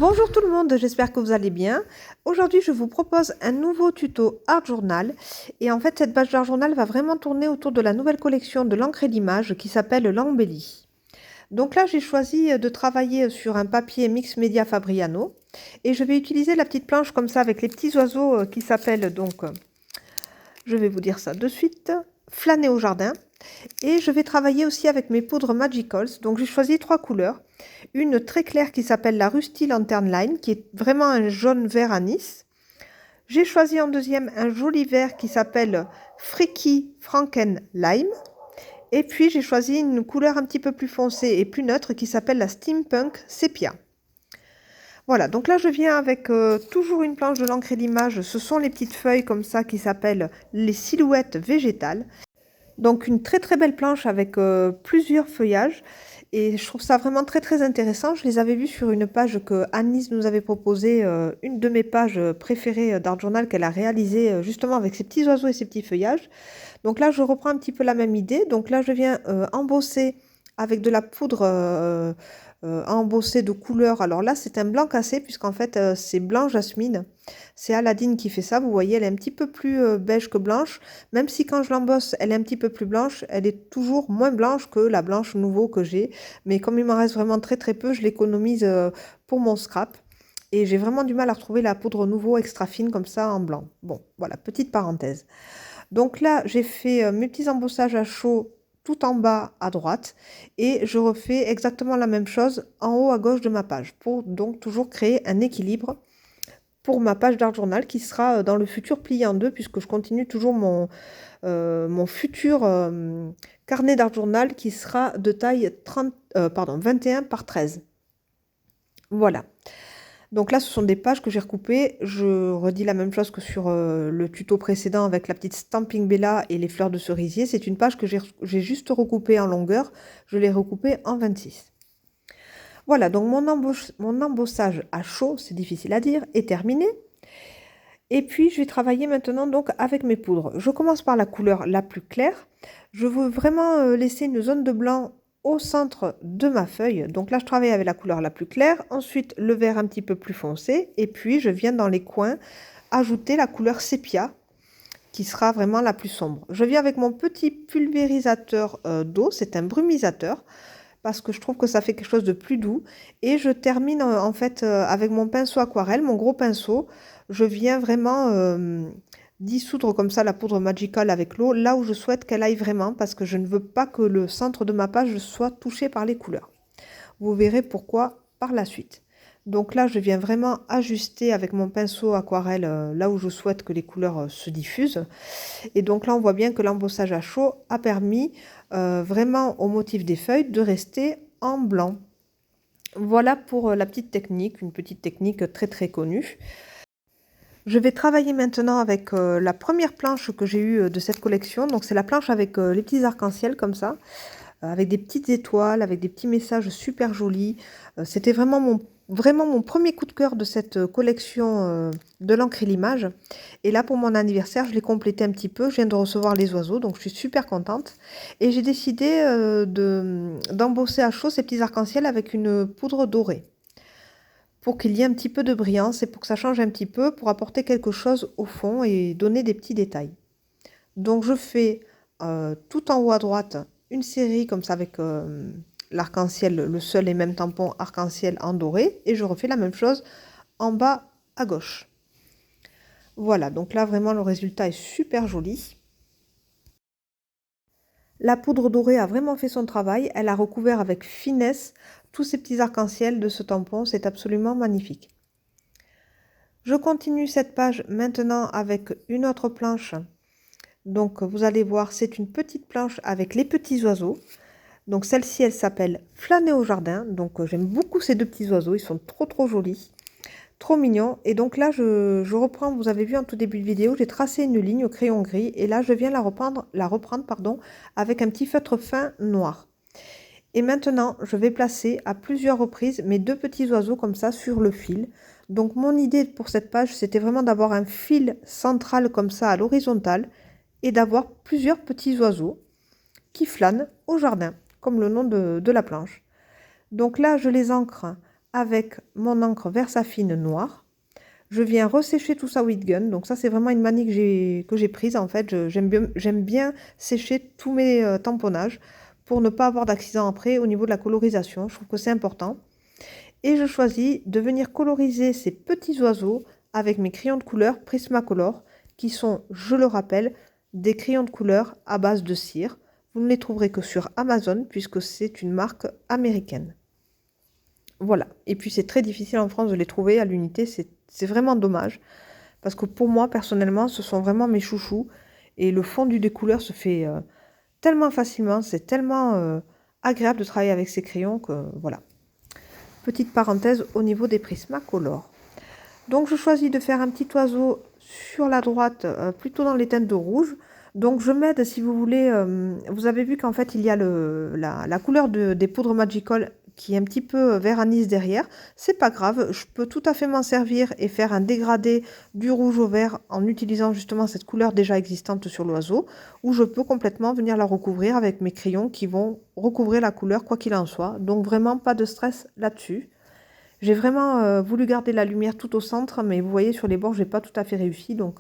Bonjour tout le monde, j'espère que vous allez bien. Aujourd'hui, je vous propose un nouveau tuto Art Journal. Et en fait, cette page d'Art Journal va vraiment tourner autour de la nouvelle collection de l'encre et l'image qui s'appelle l'Embellie. Donc là, j'ai choisi de travailler sur un papier Mix Media Fabriano. Et je vais utiliser la petite planche comme ça avec les petits oiseaux qui s'appellent donc, je vais vous dire ça de suite, Flâner au jardin. Et je vais travailler aussi avec mes poudres Magicals. Donc j'ai choisi 3 couleurs. Une très claire qui s'appelle la Rusty Lantern Line, qui est vraiment un jaune vert anis. J'ai choisi en deuxième un joli vert qui s'appelle Freaky Franken Lime. Et puis j'ai choisi une couleur un petit peu plus foncée et plus neutre qui s'appelle la Steampunk Sepia. Voilà, donc là je viens avec toujours une planche de l'encre et l'image. Ce sont les petites feuilles comme ça qui s'appellent les silhouettes végétales. Donc une très très belle planche avec plusieurs feuillages et je trouve ça vraiment très très intéressant. Je les avais vus sur une page que Annelise nous avait proposée, une de mes pages préférées d'Art Journal qu'elle a réalisée justement avec ses petits oiseaux et ses petits feuillages. Donc là je reprends un petit peu la même idée. Donc là je viens embosser avec de la poudre embossée de couleur. Alors là c'est un blanc cassé puisqu'en fait c'est blanc jasmine. C'est Aladine qui fait ça, vous voyez, elle est un petit peu plus beige que blanche. Même si quand je l'embosse, elle est un petit peu plus blanche, elle est toujours moins blanche que la blanche nouveau que j'ai. Mais comme il m'en reste vraiment très très peu, je l'économise pour mon scrap. Et j'ai vraiment du mal à retrouver la poudre nouveau extra fine comme ça en blanc. Bon, voilà, petite parenthèse. Donc là, j'ai fait mes petits embossages à chaud tout en bas à droite. Et je refais exactement la même chose en haut à gauche de ma page pour donc toujours créer un équilibre pour ma page d'Art Journal qui sera dans le futur plié en deux puisque je continue toujours mon futur carnet d'Art Journal qui sera de taille 21 par 13. Voilà. Donc là, ce sont des pages que j'ai recoupées. Je redis la même chose que sur le tuto précédent avec la petite Stamping Bella et les fleurs de cerisier. C'est une page que j'ai juste recoupée en longueur. Je l'ai recoupée en 26. Voilà, donc mon embossage à chaud, c'est difficile à dire, est terminé. Et puis, je vais travailler maintenant donc avec mes poudres. Je commence par la couleur la plus claire. Je veux vraiment laisser une zone de blanc au centre de ma feuille. Donc là, je travaille avec la couleur la plus claire. Ensuite, le vert un petit peu plus foncé. Et puis, je viens dans les coins ajouter la couleur sépia qui sera vraiment la plus sombre. Je viens avec mon petit pulvérisateur d'eau. C'est un brumisateur parce que je trouve que ça fait quelque chose de plus doux. Et je termine en fait avec mon pinceau aquarelle, mon gros pinceau. Je viens vraiment dissoudre comme ça la poudre Magical avec l'eau, là où je souhaite qu'elle aille vraiment, parce que je ne veux pas que le centre de ma page soit touché par les couleurs. Vous verrez pourquoi par la suite. Donc là, je viens vraiment ajuster avec mon pinceau aquarelle là où je souhaite que les couleurs se diffusent. Et donc là, on voit bien que l'embossage à chaud a permis vraiment au motif des feuilles de rester en blanc. Voilà pour la petite technique, une petite technique très très connue. Je vais travailler maintenant avec la première planche que j'ai eue de cette collection. Donc c'est la planche avec les petits arcs-en-ciel comme ça, avec des petites étoiles, avec des petits messages super jolis. C'était vraiment mon premier coup de cœur de cette collection de l'encre et l'image. Et là, pour mon anniversaire, je l'ai complété un petit peu. Je viens de recevoir les oiseaux, donc je suis super contente. Et j'ai décidé d'embosser à chaud ces petits arcs-en-ciel avec une poudre dorée pour qu'il y ait un petit peu de brillance et pour que ça change un petit peu, pour apporter quelque chose au fond et donner des petits détails. Donc je fais tout en haut à droite une série comme ça avec l'arc-en-ciel, le seul et même tampon arc-en-ciel en doré, et je refais la même chose en bas à gauche. Voilà, donc là vraiment le résultat est super joli. La poudre dorée a vraiment fait son travail, elle a recouvert avec finesse tous ces petits arcs-en-ciel de ce tampon, c'est absolument magnifique. Je continue cette page maintenant avec une autre planche. Donc vous allez voir, c'est une petite planche avec les petits oiseaux. Donc celle-ci, elle s'appelle Flâner au jardin. Donc j'aime beaucoup ces deux petits oiseaux, ils sont trop jolis, trop mignons. Et donc là, je reprends, vous avez vu en tout début de vidéo, j'ai tracé une ligne au crayon gris. Et là, je viens la reprendre avec un petit feutre fin noir. Et maintenant, je vais placer à plusieurs reprises mes deux petits oiseaux comme ça sur le fil. Donc mon idée pour cette page, c'était vraiment d'avoir un fil central comme ça à l'horizontale et d'avoir plusieurs petits oiseaux qui flânent au jardin, comme le nom de la planche. Donc là, je les ancre avec mon encre Versafine noire. Je viens ressécher tout ça with gun. Donc ça, c'est vraiment une manie que j'ai prise en fait. J'aime bien sécher tous mes tamponnages pour ne pas avoir d'accident après au niveau de la colorisation. Je trouve que c'est important. Et je choisis de venir coloriser ces petits oiseaux avec mes crayons de couleur Prismacolor, qui sont, je le rappelle, des crayons de couleur à base de cire. Vous ne les trouverez que sur Amazon, puisque c'est une marque américaine. Voilà. Et puis c'est très difficile en France de les trouver à l'unité, c'est vraiment dommage. Parce que pour moi, personnellement, ce sont vraiment mes chouchous. Et le fondu des couleurs se fait tellement facilement, c'est tellement agréable de travailler avec ces crayons que voilà. Petite parenthèse au niveau des Prismacolor. Donc je choisis de faire un petit oiseau sur la droite, plutôt dans les teintes de rouge. Donc je m'aide, si vous voulez, vous avez vu qu'en fait il y a la couleur des poudres Magical qui est un petit peu vert anis derrière. C'est pas grave, je peux tout à fait m'en servir et faire un dégradé du rouge au vert en utilisant justement cette couleur déjà existante sur l'oiseau, ou je peux complètement venir la recouvrir avec mes crayons qui vont recouvrir la couleur quoi qu'il en soit. Donc vraiment pas de stress là-dessus. J'ai vraiment voulu garder la lumière tout au centre, mais vous voyez sur les bords, j'ai pas tout à fait réussi, donc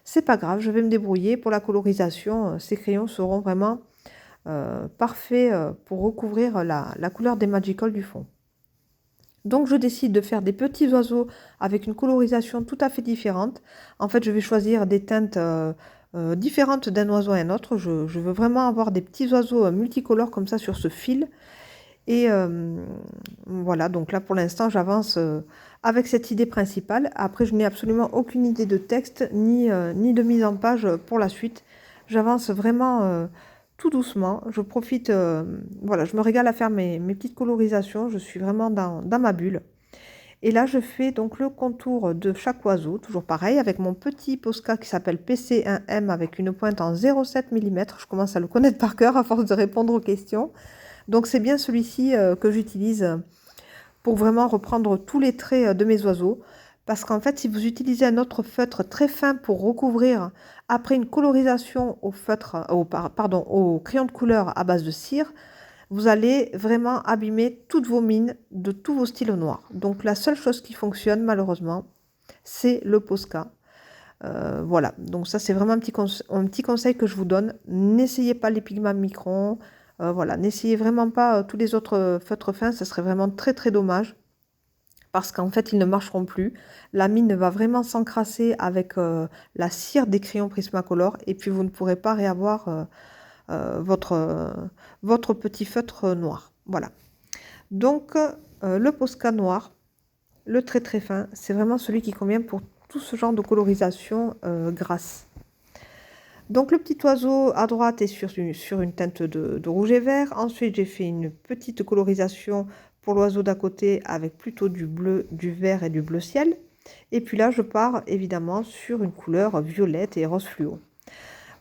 c'est pas grave, je vais me débrouiller. Pour la colorisation, ces crayons seront vraiment parfaits pour recouvrir la couleur des Magical du fond. Donc je décide de faire des petits oiseaux avec une colorisation tout à fait différente. En fait, je vais choisir des teintes différentes d'un oiseau à un autre. Je veux vraiment avoir des petits oiseaux multicolores comme ça sur ce fil. Et voilà, donc là pour l'instant j'avance avec cette idée principale. Après je n'ai absolument aucune idée de texte ni de mise en page pour la suite. J'avance vraiment tout doucement. Je profite, voilà, je me régale à faire mes petites colorisations. Je suis vraiment dans ma bulle. Et là je fais donc le contour de chaque oiseau, toujours pareil, avec mon petit Posca qui s'appelle PC1M avec une pointe en 0,7 mm. Je commence à le connaître par cœur à force de répondre aux questions. Donc c'est bien celui-ci que j'utilise pour vraiment reprendre tous les traits de mes oiseaux. Parce qu'en fait, si vous utilisez un autre feutre très fin pour recouvrir après une colorisation au feutre, au crayon de couleur à base de cire, vous allez vraiment abîmer toutes vos mines de tous vos stylos noirs. Donc la seule chose qui fonctionne malheureusement, c'est le Posca. Voilà, donc ça c'est vraiment un petit conseil que je vous donne. N'essayez pas les pigments micron. Voilà, n'essayez vraiment pas tous les autres feutres fins, ce serait vraiment très très dommage parce qu'en fait ils ne marcheront plus. La mine va vraiment s'encrasser avec la cire des crayons Prismacolor et puis vous ne pourrez pas réavoir votre petit feutre noir. Voilà. Donc le Posca noir, le très très fin, c'est vraiment celui qui convient pour tout ce genre de colorisation grasse. Donc le petit oiseau à droite est sur une teinte de rouge et vert. Ensuite, j'ai fait une petite colorisation pour l'oiseau d'à côté avec plutôt du bleu, du vert et du bleu ciel. Et puis là, je pars évidemment sur une couleur violette et rose fluo.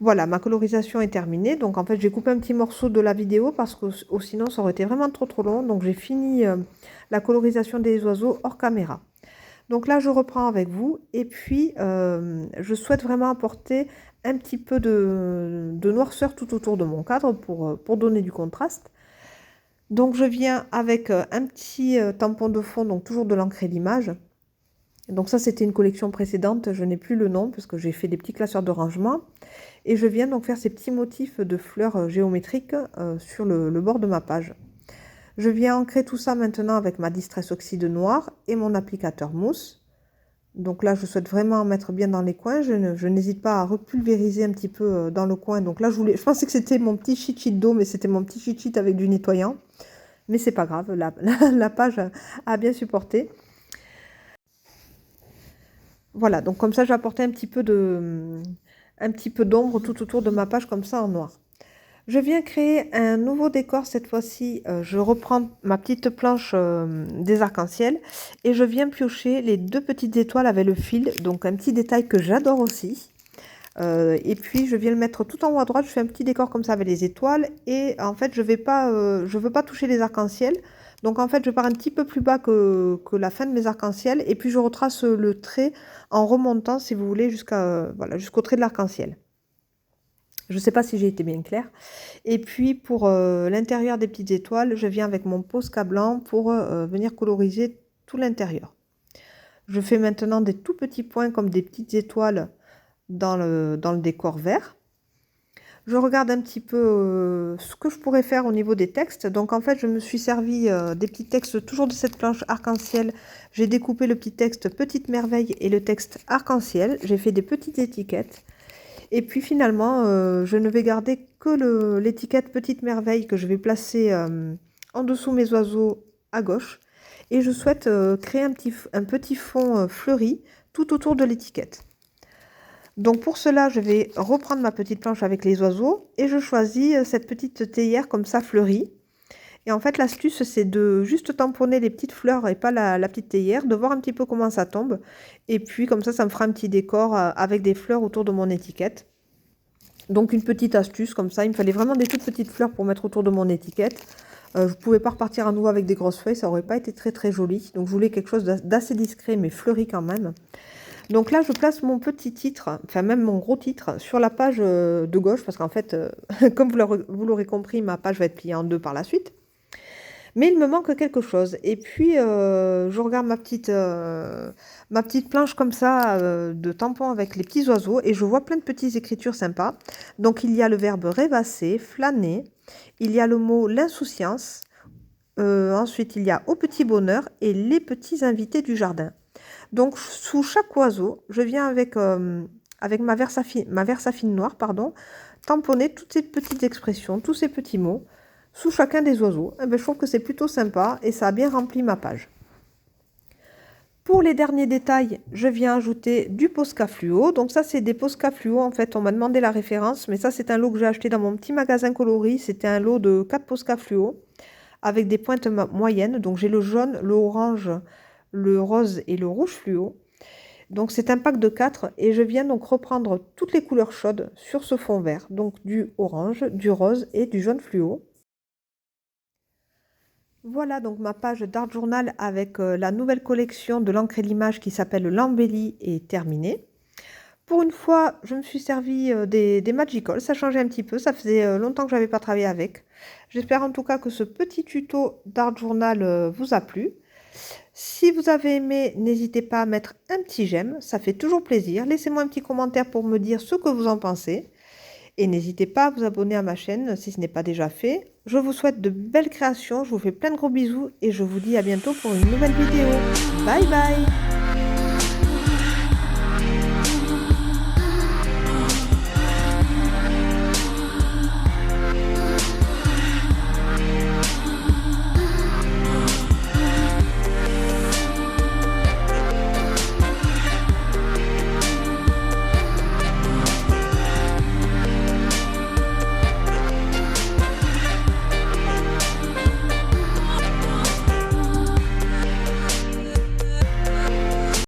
Voilà, ma colorisation est terminée. Donc en fait, j'ai coupé un petit morceau de la vidéo parce que sinon, ça aurait été vraiment trop long. Donc j'ai fini la colorisation des oiseaux hors caméra. Donc là, je reprends avec vous et puis je souhaite vraiment apporter un petit peu de noirceur tout autour de mon cadre pour donner du contraste. Donc je viens avec un petit tampon de fond, donc toujours de l'encre et l'image. Donc ça, c'était une collection précédente, je n'ai plus le nom parce que j'ai fait des petits classeurs de rangement. Et je viens donc faire ces petits motifs de fleurs géométriques sur le bord de ma page. Je viens ancrer tout ça maintenant avec ma Distress Oxyde noire et mon applicateur mousse. Donc là, je souhaite vraiment mettre bien dans les coins. Je n'hésite pas à repulvériser un petit peu dans le coin. Donc là, je pensais que c'était mon petit cheat sheet d'eau, mais c'était mon petit cheat sheet avec du nettoyant. Mais c'est pas grave, la page a bien supporté. Voilà, donc comme ça, j'ai apporté un petit peu d'ombre tout autour de ma page, comme ça, en noir. Je viens créer un nouveau décor cette fois-ci. Je reprends ma petite planche des arcs-en-ciel et je viens piocher les deux petites étoiles avec le fil. Donc un petit détail que j'adore aussi. Et puis je viens le mettre tout en haut à droite. Je fais un petit décor comme ça avec les étoiles. Et en fait, je veux pas toucher les arcs-en-ciel. Donc en fait, je pars un petit peu plus bas que la fin de mes arcs-en-ciel. Et puis je retrace le trait en remontant, si vous voulez, voilà, jusqu'au trait de l'arc-en-ciel. Je ne sais pas si j'ai été bien claire. Et puis pour l'intérieur des petites étoiles, je viens avec mon Posca blanc pour venir coloriser tout l'intérieur. Je fais maintenant des tout petits points comme des petites étoiles dans le décor vert. Je regarde un petit peu ce que je pourrais faire au niveau des textes. Donc en fait, je me suis servi des petits textes toujours de cette planche arc-en-ciel. J'ai découpé le petit texte Petite Merveille et le texte arc-en-ciel. J'ai fait des petites étiquettes. Et puis finalement, je ne vais garder que l'étiquette Petite Merveille que je vais placer en dessous mes oiseaux à gauche. Et je souhaite créer un petit fond fleuri tout autour de l'étiquette. Donc pour cela, je vais reprendre ma petite planche avec les oiseaux et je choisis cette petite théière comme ça fleurie. Et en fait, l'astuce, c'est de juste tamponner les petites fleurs et pas la petite théière, de voir un petit peu comment ça tombe. Et puis comme ça me fera un petit décor avec des fleurs autour de mon étiquette. Donc une petite astuce comme ça, il me fallait vraiment des toutes petites fleurs pour mettre autour de mon étiquette. Je ne pouvais pas repartir à nouveau avec des grosses feuilles, ça n'aurait pas été très très joli. Donc je voulais quelque chose d'assez discret mais fleuri quand même. Donc là, je place mon petit titre, enfin même mon gros titre, sur la page de gauche, parce qu'en fait, comme vous l'aurez compris, ma page va être pliée en deux par la suite. Mais il me manque quelque chose. Et puis, je regarde ma petite planche comme ça, de tampon avec les petits oiseaux, et je vois plein de petites écritures sympas. Donc, il y a le verbe rêvasser, flâner, il y a le mot l'insouciance, ensuite, il y a au petit bonheur et les petits invités du jardin. Donc, sous chaque oiseau, je viens avec ma Versafine noire, pardon, tamponner toutes ces petites expressions, tous ces petits mots, sous chacun des oiseaux. Eh bien, je trouve que c'est plutôt sympa et ça a bien rempli ma page. Pour les derniers détails, je viens ajouter du Posca fluo. Donc ça, c'est des Posca fluo. En fait, on m'a demandé la référence, mais ça, c'est un lot que j'ai acheté dans mon petit magasin coloris. C'était un lot de 4 Posca fluo avec des pointes moyennes. Donc j'ai le jaune, le orange, le rose et le rouge fluo. Donc c'est un pack de 4 et je viens donc reprendre toutes les couleurs chaudes sur ce fond vert. Donc du orange, du rose et du jaune fluo. Voilà donc ma page d'Art Journal avec la nouvelle collection de l'encre et l'image qui s'appelle l'embellie est terminée. Pour une fois, je me suis servi des Magical, ça changeait un petit peu, ça faisait longtemps que je n'avais pas travaillé avec. J'espère en tout cas que ce petit tuto d'Art Journal vous a plu. Si vous avez aimé, n'hésitez pas à mettre un petit j'aime, ça fait toujours plaisir. Laissez-moi un petit commentaire pour me dire ce que vous en pensez. Et n'hésitez pas à vous abonner à ma chaîne si ce n'est pas déjà fait. Je vous souhaite de belles créations, je vous fais plein de gros bisous et je vous dis à bientôt pour une nouvelle vidéo. Bye bye!